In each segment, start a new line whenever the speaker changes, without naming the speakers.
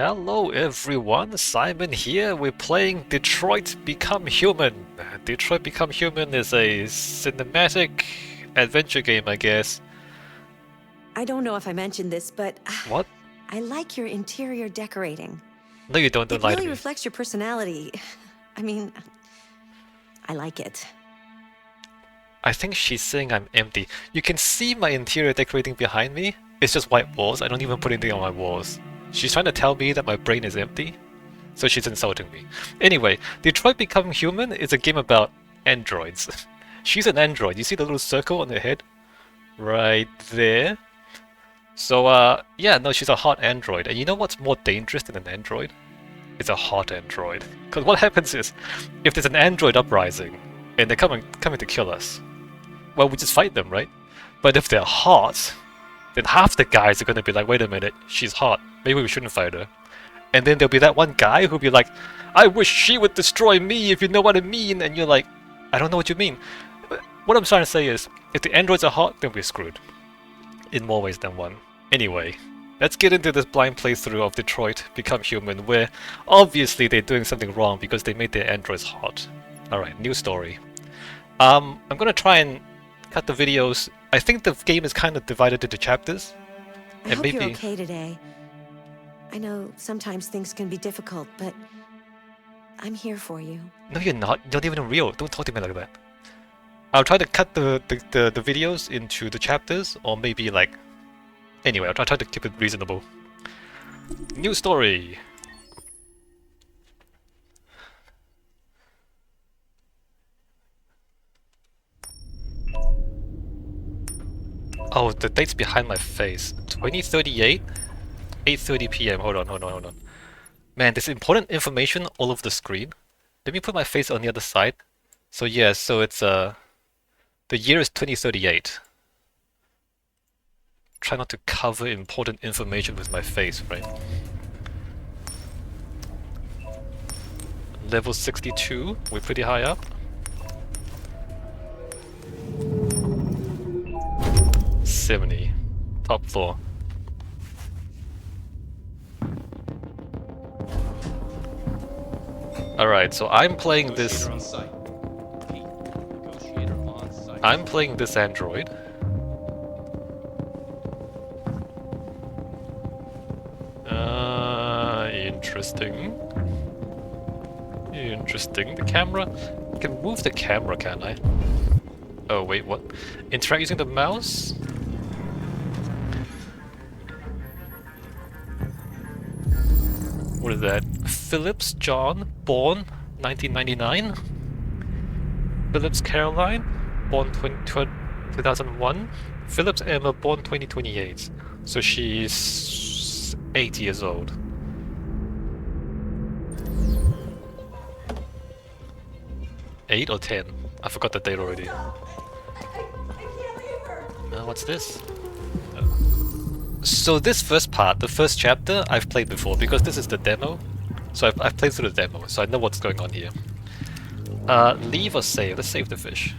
Hello everyone, Simon here. We're playing Detroit Become Human. Detroit Become Human is a cinematic adventure game, I guess.
I don't know if I mentioned this, but
What?
I like your interior decorating.
No, you don't. Don't
It
lie to
really
me.
reflects your personality. I mean, I like it.
I think she's saying I'm empty. You can see my interior decorating behind me. It's just white walls. I don't even put anything on my walls. She's trying to tell me that my brain is empty. So she's insulting me. Anyway, Detroit Become Human is a game about androids. She's an android. You see the little circle on her head? Right there. So, yeah, no, she's a hot android. And you know what's more dangerous than an android? It's a hot android. Because what happens is, if there's an android uprising, and they're coming to kill us, well, we just fight them, right? But if they're hot, then half the guys are going to be like, wait a minute, she's hot. Maybe we shouldn't fight her. And then there'll be that one guy who'll be like, I wish she would destroy me, if you know what I mean. And you're like, I don't know what you mean. But what I'm trying to say is, if the androids are hot, then we're screwed. In more ways than one. Anyway, let's get into this blind playthrough of Detroit Become Human, where obviously they're doing something wrong because they made their androids hot. Alright, new story. I'm gonna try and cut the videos. I think the game is kind of divided into chapters.
I hope you're okay today. I know sometimes things can be difficult, but I'm here for you.
No, you're not. You're not even real. Don't talk to me like that. I'll try to cut the videos into the chapters, or maybe like... Anyway, I'll try to keep it reasonable. New story! Oh, the date's behind my face. 2038? 8:30 PM. Hold on. Man, there's important information all over the screen. Let me put my face on the other side. So yeah, so it's the year is 2038. Try not to cover important information with my face, right? Level 62, we're pretty high up. 70, top floor. Alright, so I'm playing this... I'm playing this android. Interesting. Interesting. The camera... I can move the camera, can't I? Oh, wait, what? Interact using the mouse? What is that? Phillips John, born 1999. Phillips Caroline, born 2001. Phillips Emma, born 2028. So she's 8 years old. Eight or 10? I forgot the date already. What's this? So this first part, the first chapter, I've played before because this is the demo. So I've played through the demo, so I know what's going on here. Leave or save? Let's save the fish.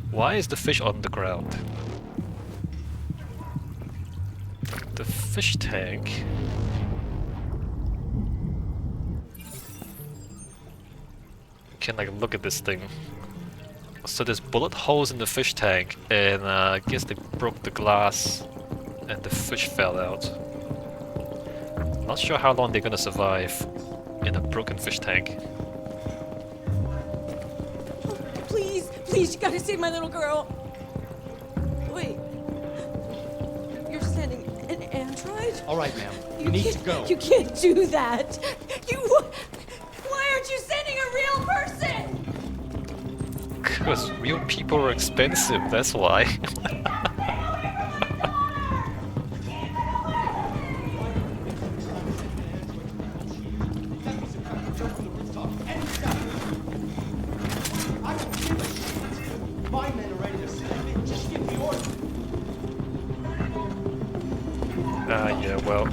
Why is the fish on the ground? The fish tank. Can like look at this thing. So there's bullet holes in the fish tank, and I guess they broke the glass and the fish fell out. Not sure how long they're gonna survive in a broken fish tank.
Please, you gotta save my little girl. Wait. You're sending an android?
All right, ma'am. You need to go.
You can't do that. Why aren't you sending a real person?
Because real people are expensive, that's why. Yeah, well...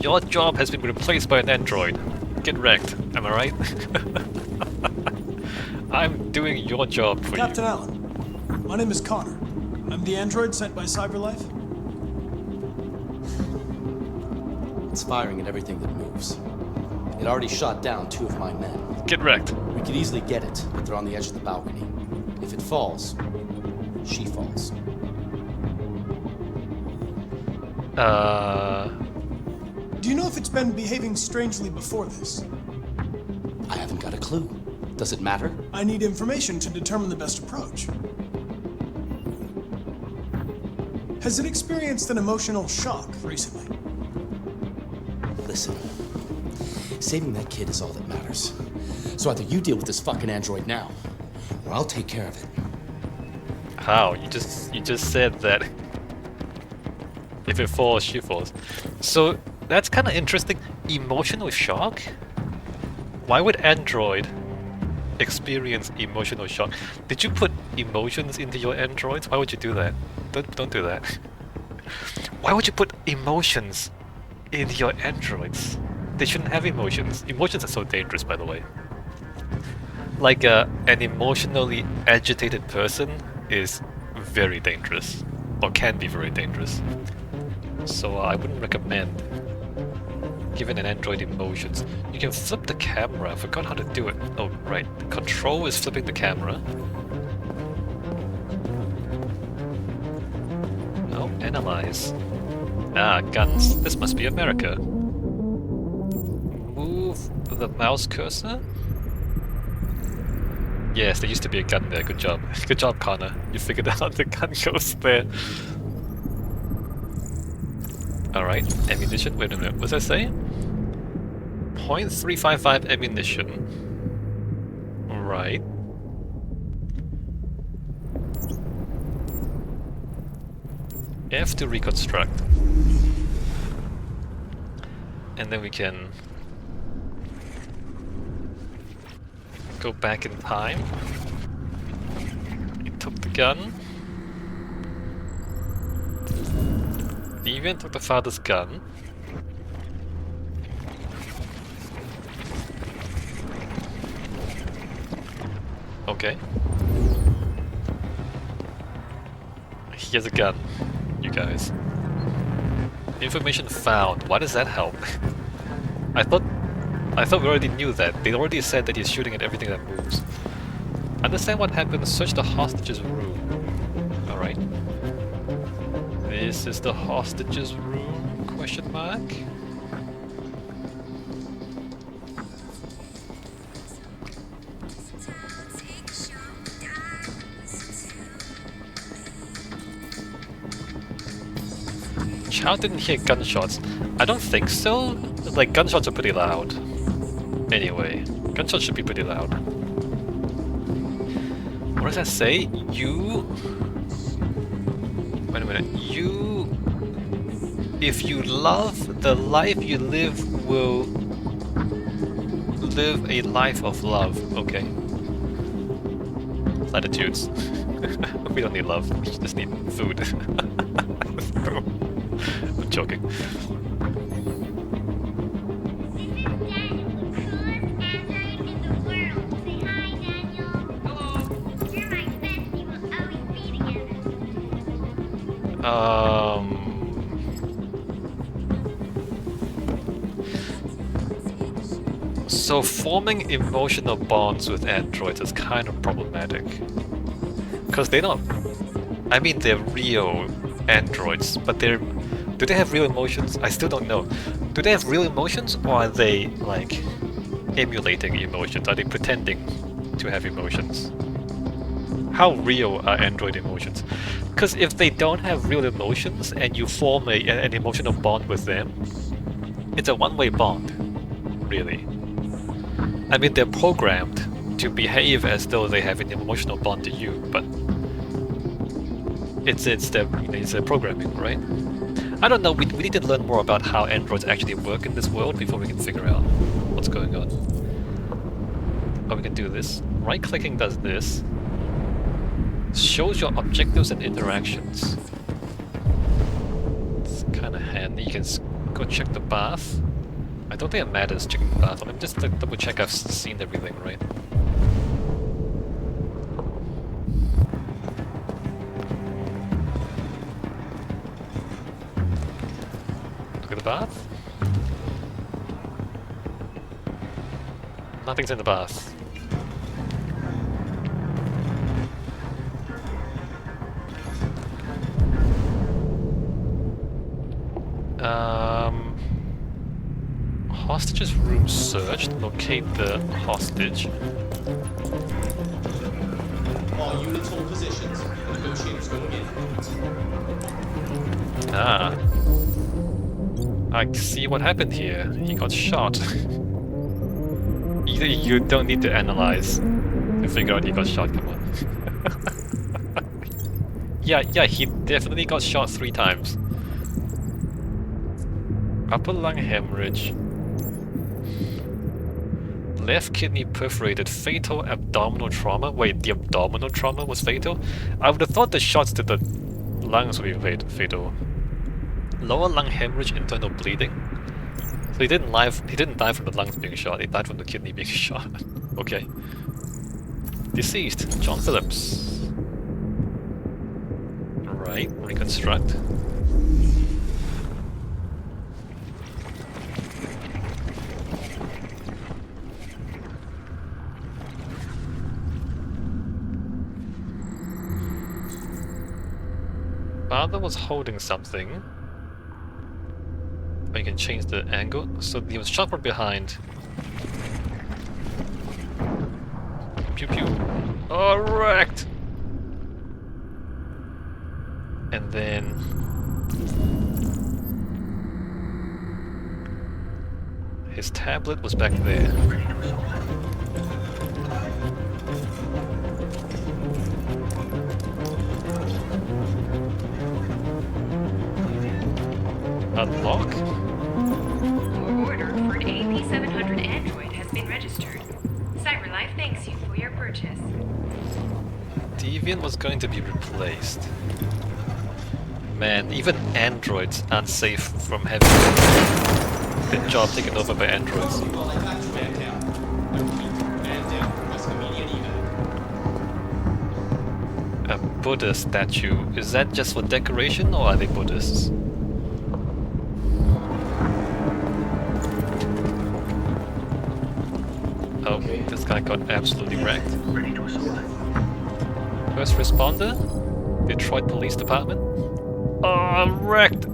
Your job has been replaced by an android. Get wrecked, am I right? I'm doing your job for
Captain
you.
Allen, my name is Connor. I'm the android sent by Cyberlife.
It's firing at everything that moves. It already shot down 2 of my men.
Get wrecked.
We could easily get it, but they're on the edge of the balcony. If it falls, she falls.
Do you know if it's been behaving strangely before this?
I haven't got a clue. Does it matter?
I need information to determine the best approach. Has it experienced an emotional shock recently?
Listen, saving that kid is all that matters. So either you deal with this fucking android now, or I'll take care of it.
How? You just said that if it falls, she falls. So that's kind of interesting. Emotional shock? Why would Android experience emotional shock? Did you put emotions into your androids? Why would you do that? Don't do that. Why would you put emotions in your androids? They shouldn't have emotions. Emotions are so dangerous, by the way. Like an emotionally agitated person is very dangerous, or can be very dangerous. So I wouldn't recommend giving an android emotions. You can flip the camera. I forgot how to do it. Oh, right. The control is flipping the camera. Oh, analyze. Ah, guns. This must be America. Move the mouse cursor. Yes, there used to be a gun there. Good job. Good job, Connor. You figured out the gun goes there. Alright, ammunition. Wait a minute. What does that say? .355 ammunition. Right. F to reconstruct. And then we can go back in time. He took the gun. Deviant took the father's gun. Okay. He has a gun, you guys. Information found. Why does that help? I thought we already knew that. They already said that he's shooting at everything that moves. Understand what happened. Search the hostage's room. Alright. This is the hostage's room? Question mark? Child didn't hear gunshots. I don't think so. Like, gunshots are pretty loud. Anyway, gunshots should be pretty loud. What does that say? You... Wait a minute. You... If you love, the life you live will... live a life of love. Okay. Latitudes. We don't need love. We just need food. I'm joking. So forming emotional bonds with androids is kind of problematic. Because they don't... I mean, they're real androids, but they're... Do they have real emotions? I still don't know. Do they have real emotions, or are they, like, emulating emotions? Are they pretending to have emotions? How real are android emotions? Because if they don't have real emotions and you form an emotional bond with them, it's a one-way bond, really. I mean, they're programmed to behave as though they have an emotional bond to you, but it's their programming, right? I don't know. We need to learn more about how androids actually work in this world before we can figure out what's going on. Oh, we can do this. Right-clicking does this. Shows your objectives and interactions. It's kind of handy. You can go check the bath. I don't think it matters checking the bath. Let me just double check I've seen everything, right? Look at the bath. Nothing's in the bath. Hostage's room searched. Locate the hostage.
All units hold positions. The negotiators going in.
Ah. I see what happened here. He got shot. Either you don't need to analyze to figure out he got shot, come on. Yeah, he definitely got shot 3 times. Upper lung hemorrhage. Left kidney perforated, fatal abdominal trauma. Wait, the abdominal trauma was fatal? I would have thought the shots to the lungs would be fatal. Lower lung hemorrhage, internal bleeding. So he didn't die from the lungs being shot, he died from the kidney being shot. Okay. Deceased, John Phillips. Right, reconstruct. Father was holding something. Oh, you can change the angle. So he was shot from behind. Pew pew. Oh, wrecked! And then... his tablet was back there. Unlock?
Your order for an AP700 Android has been registered. Cyberlife thanks you for your purchase.
Deviant was going to be replaced. Man, even androids aren't safe from having their job taken over by androids.
Well, I got you, man down. I repeat, man down. Request immediate evac.
A Buddha statue. Is that just for decoration or are they Buddhists? Oh, this guy got absolutely wrecked. First responder? Detroit Police Department? Oh, I'm wrecked!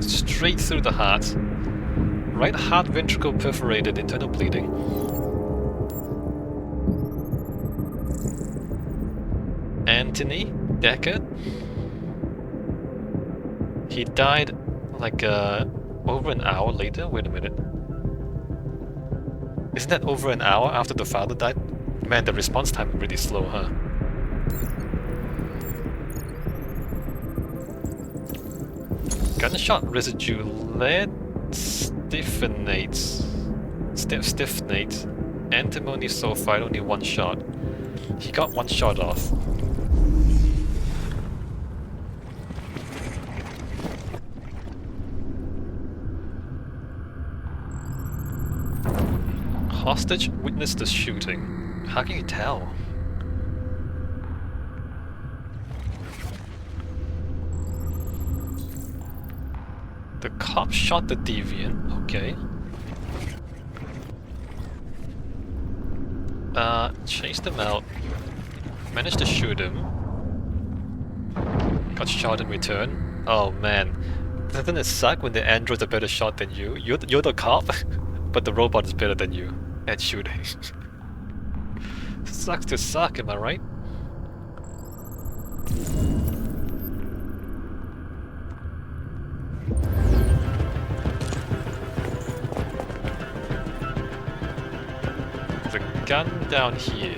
Straight through the heart. Right heart ventricle perforated, internal bleeding. Anthony Deckard? He died like over an hour later? Wait a minute. Isn't that over an hour after the father died? Man, the response time is really slow, huh? Gunshot residue lead stiffenates. Stiffnate. Antimony sulfide, only 1 shot. He got 1 shot off. Hostage witnessed the shooting. How can you tell? The cop shot the deviant. Okay. Chased him out. Managed to shoot him. Got shot in return. Oh man. Doesn't it suck when the android's a better shot than you? You're the cop, but the robot is better than you at shooting. Sucks to suck, am I right? There's a gun down here.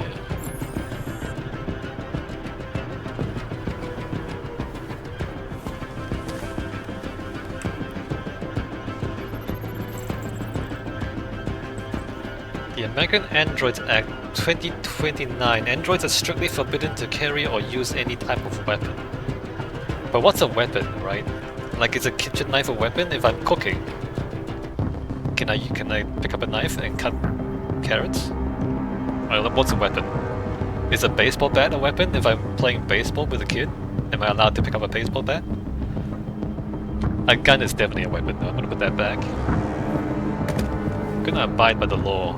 The American Androids Act 2029. Androids are strictly forbidden to carry or use any type of weapon. But what's a weapon, right? Like, is a kitchen knife a weapon if I'm cooking? Can I pick up a knife and cut carrots? Or what's a weapon? Is a baseball bat a weapon if I'm playing baseball with a kid? Am I allowed to pick up a baseball bat? A gun is definitely a weapon though, I'm gonna put that back. I'm gonna abide by the law.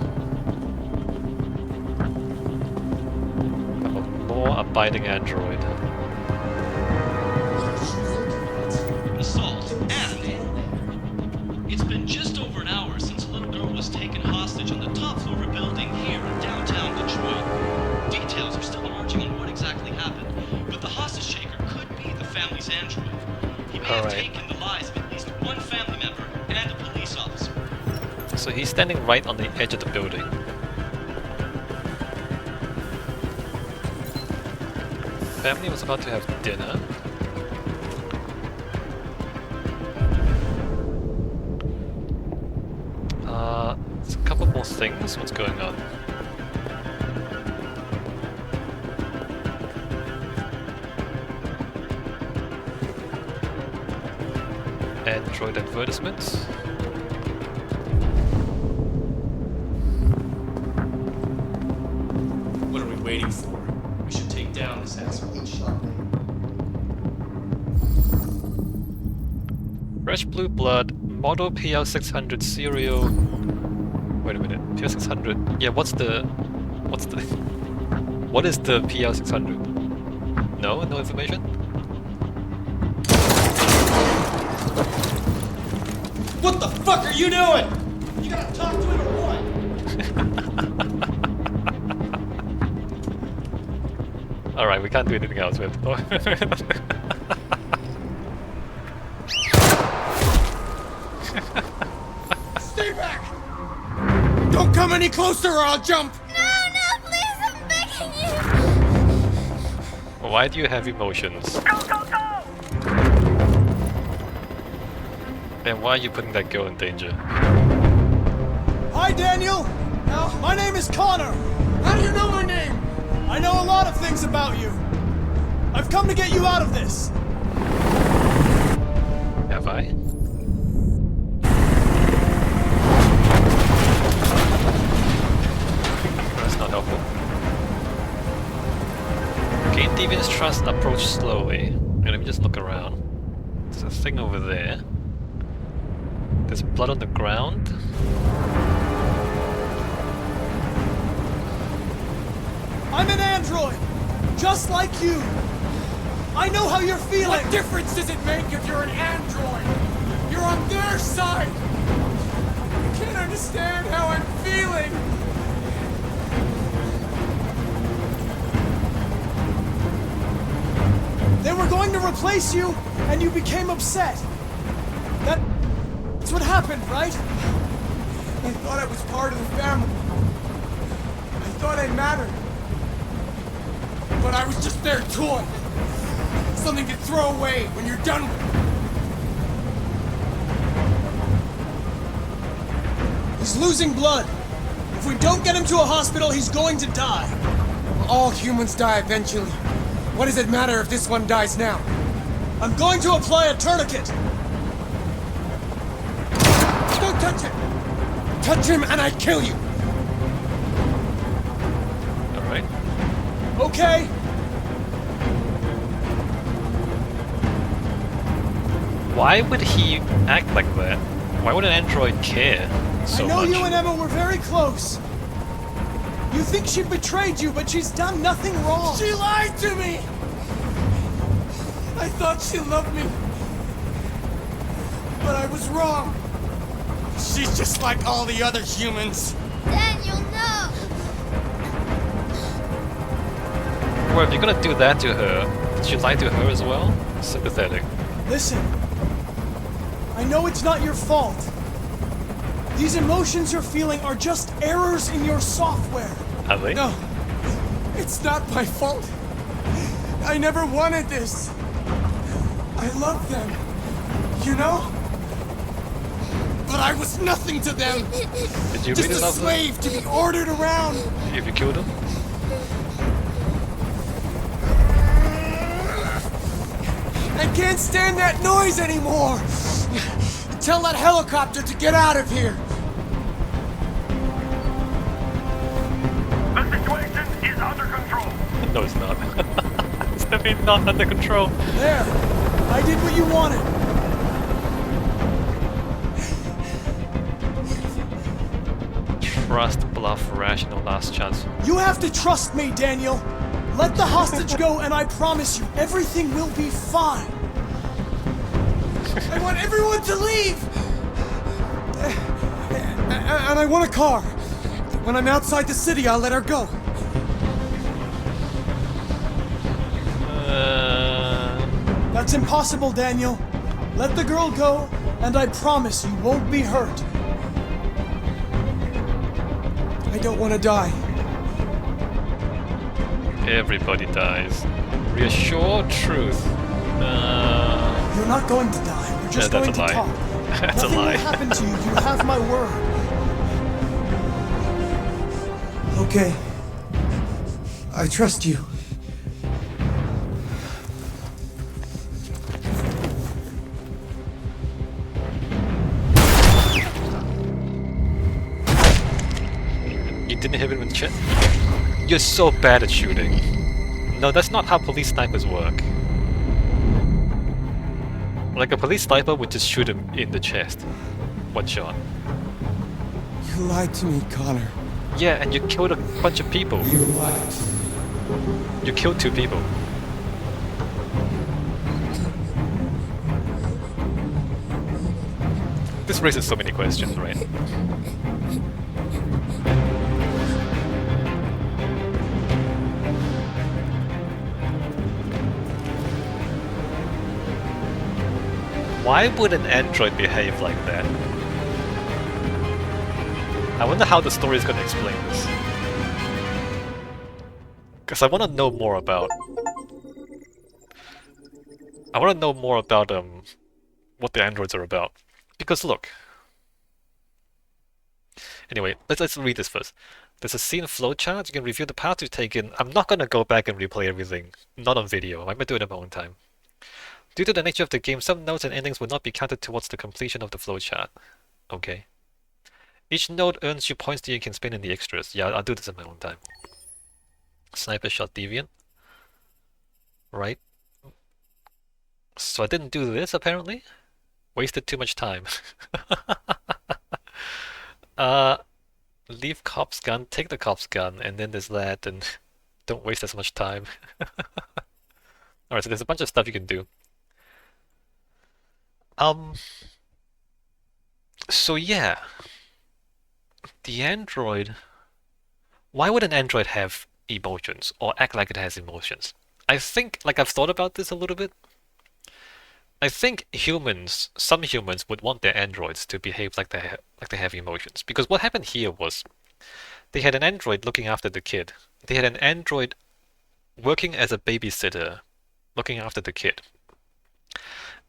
I'm a more abiding android.
Assault, and it's been just over an hour since a little girl was taken hostage on the top floor of a building here in downtown Detroit. Details are still emerging on what exactly happened, but the hostage taker could be the family's android. He may have taken the lives of at least one family member and a police officer.
So he's standing right on the edge of the building. Family was about to have dinner. There's a couple more things. What's going on? Android advertisements.
What are we waiting for? We should take down this asshole.
Fresh blue blood, model PL600 serial. Wait a minute, PL600. Yeah, what is the PL600? No information?
What the fuck are you doing? You gotta talk to him or what?
Alright, we can't do anything else with.
Stay back! Don't come any closer or I'll jump!
No, please, I'm begging you!
Why do you have emotions?
Go!
And why are you putting that girl in danger?
Hi, Daniel. My name is Connor.
How do you know my name?
I know a lot of things about you. I've come to get you out of this.
Have I? That's not helpful. Gain Deviant's trust, approach slowly. Okay, let me just look around. There's a thing over there. There's blood on the ground.
I'm an android, just like you. I know how you're feeling.
What difference does it make if you're an android? You're on their side. You can't understand how I'm feeling.
They were going to replace you, and you became upset. That's what happened, right?
I thought I was part of the family. I thought I mattered. But I was just their toy. Something to throw away when you're done with it.
He's losing blood. If we don't get him to a hospital, he's going to die.
All humans die eventually. What does it matter if this one dies now?
I'm going to apply a tourniquet.
Don't touch him! Touch him and I kill you!
Alright.
Okay.
Why would he act like that? Why would an android care so
I know
much?
you and Emma were very close. You think she betrayed you, but she's done nothing wrong.
She lied to me! I thought she loved me. But I was wrong. She's just like all the other humans.
Daniel, no!
Well, if you're gonna do that to her, did you lie to her as well? Sympathetic.
Listen, I know it's not your fault. These emotions you're feeling are just errors in your software.
Are they?
No, it's not my fault. I never wanted this. I love them, you know? But I was nothing to them.
Did you
Just
really
a
love them?
slave to be ordered around.
If you killed him?
I can't stand that noise anymore. Tell that helicopter to get out of here.
The situation is under control.
No, it's not. It's definitely not under control.
There, I did what you wanted.
Trust, bluff, rational, last chance.
You have to trust me, Daniel. Let the hostage go, and I promise you, everything will be fine. I want everyone to leave! And I want a car. When I'm outside the city, I'll let her go. That's impossible, Daniel. Let the girl go, and I promise you won't be hurt. I don't want to die.
Everybody dies. Reassure truth.
You're not going to die. We're just going to talk.
That's
Nothing
a lie.
will happen to you. You have my word. Okay. I trust you.
You didn't hit him in the chest? You're so bad at shooting. No, that's not how police snipers work. Like a police sniper would just shoot him in the chest. One shot.
You lied to me, Connor.
Yeah, and you killed a bunch of people.
You lied.
You killed 2 people. This raises so many questions, right? Why would an android behave like that? I wonder how the story is going to explain this. Because I want to know more about... I want to know more about what the androids are about. Because look... Anyway, let's read this first. There's a scene flowchart. You can review the paths you've taken. I'm not going to go back and replay everything. Not on video. I might do it in my own time. Due to the nature of the game, some nodes and endings will not be counted towards the completion of the flowchart. Okay. Each node earns you points that you can spend in the extras. Yeah, I'll do this in my own time. Sniper shot deviant. Right. So I didn't do this, apparently. Wasted too much time. Leave cop's gun, take the cop's gun, and then there's that, and don't waste as much time. Alright, so there's a bunch of stuff you can do. So yeah, the android... Why would an android have emotions, or act like it has emotions? I think, like I've thought about this a little bit. I think humans, some humans would want their androids to behave like they have emotions. Because what happened here was, they had an android looking after the kid. They had an android working as a babysitter, looking after the kid.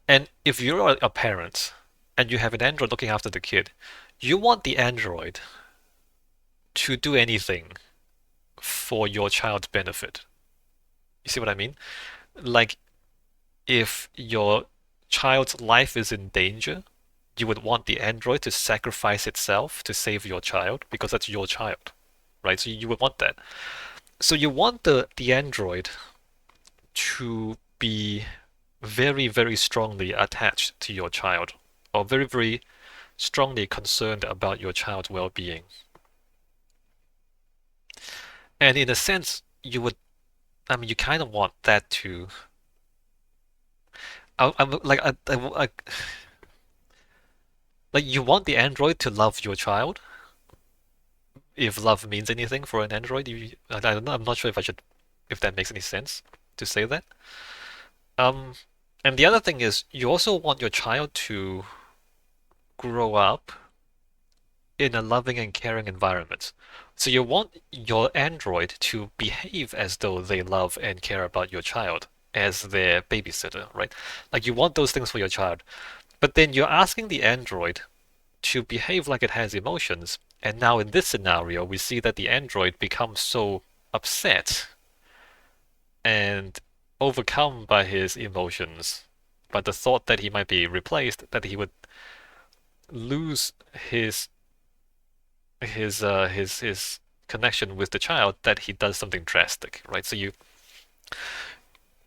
And if you're a parent and you have an android looking after the kid, you want the android to do anything for your child's benefit. You see what I mean? Like, if your child's life is in danger, you would want the android to sacrifice itself to save your child, because that's your child, right? So you would want that. So you want the android to be very, very strongly attached to your child, or very, very strongly concerned about your child's well-being. And in a sense, you would, I mean, you kind of want that to... like you want the android to love your child, if love means anything for an android. I don't know, I'm not sure if that makes any sense to say that. And the other thing is, you also want your child to grow up in a loving and caring environment. So you want your android to behave as though they love and care about your child as their babysitter, right? Like, you want those things for your child. But then you're asking the android to behave like it has emotions. And now in this scenario, we see that the android becomes so upset and overcome by his emotions, by the thought that he might be replaced, that he would lose his connection with the child, that he does something drastic, right? So you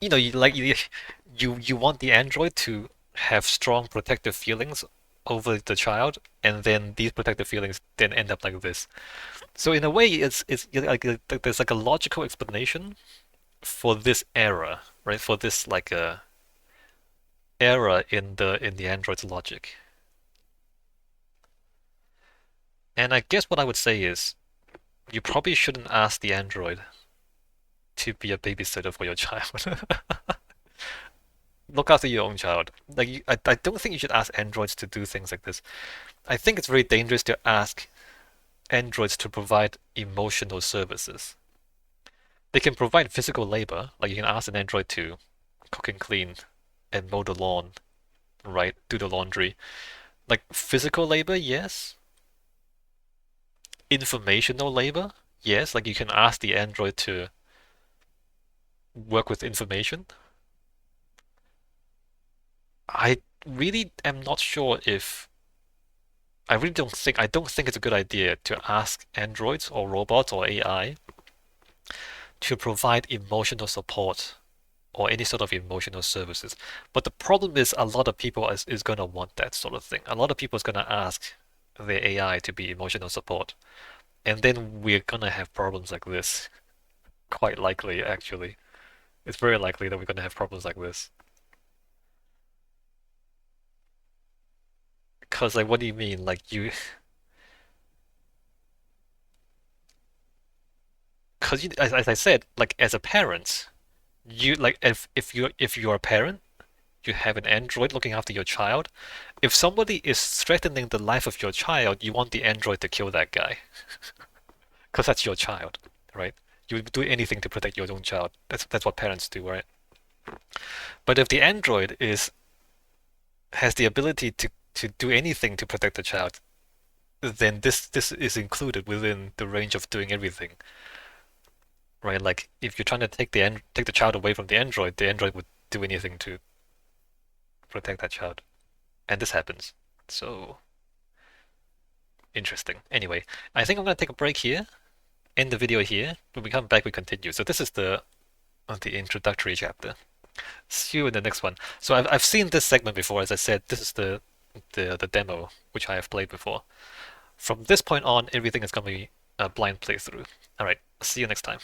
want the android to have strong protective feelings over the child, and then these protective feelings then end up like this. So in a way, it's like there's like a logical explanation for this error, right? For this like a error in the android's logic. And I guess what I would say is, you probably shouldn't ask the android to be a babysitter for your child. Look after your own child. Like, I don't think you should ask androids to do things like this. I think it's very dangerous to ask androids to provide emotional services. They can provide physical labor, like you can ask an android to cook and clean and mow the lawn, right? Do the laundry. Like physical labor, yes. Informational labor, yes. Like you can ask the android to work with information. I really am not sure if I don't think it's a good idea to ask androids or robots or AI to provide emotional support or any sort of emotional services. But the problem is a lot of people is gonna want that sort of thing. A lot of people is gonna ask the AI to be emotional support. And then we're gonna have problems like this. Quite likely, actually. It's very likely that we're gonna have problems like this. Because, like, what do you mean? Like, you... Because, as I said, like, as a parent, you, like, if you're a parent, you have an android looking after your child. If somebody is threatening the life of your child, you want the android to kill that guy. Because that's your child, right? You would do anything to protect your own child. That's what parents do, right? But if the android has the ability to do anything to protect the child, then this is included within the range of doing everything, right? Like if you're trying to take the child away from the android would do anything to protect that child, and this happens. So interesting. Anyway, I think I'm gonna take a break here, end the video here. When we come back, we continue. So this is the introductory chapter. See you in the next one. So I've seen this segment before. As I said, this is the demo which I have played before. From this point on, everything is going to be a blind playthrough. All right, see you next time.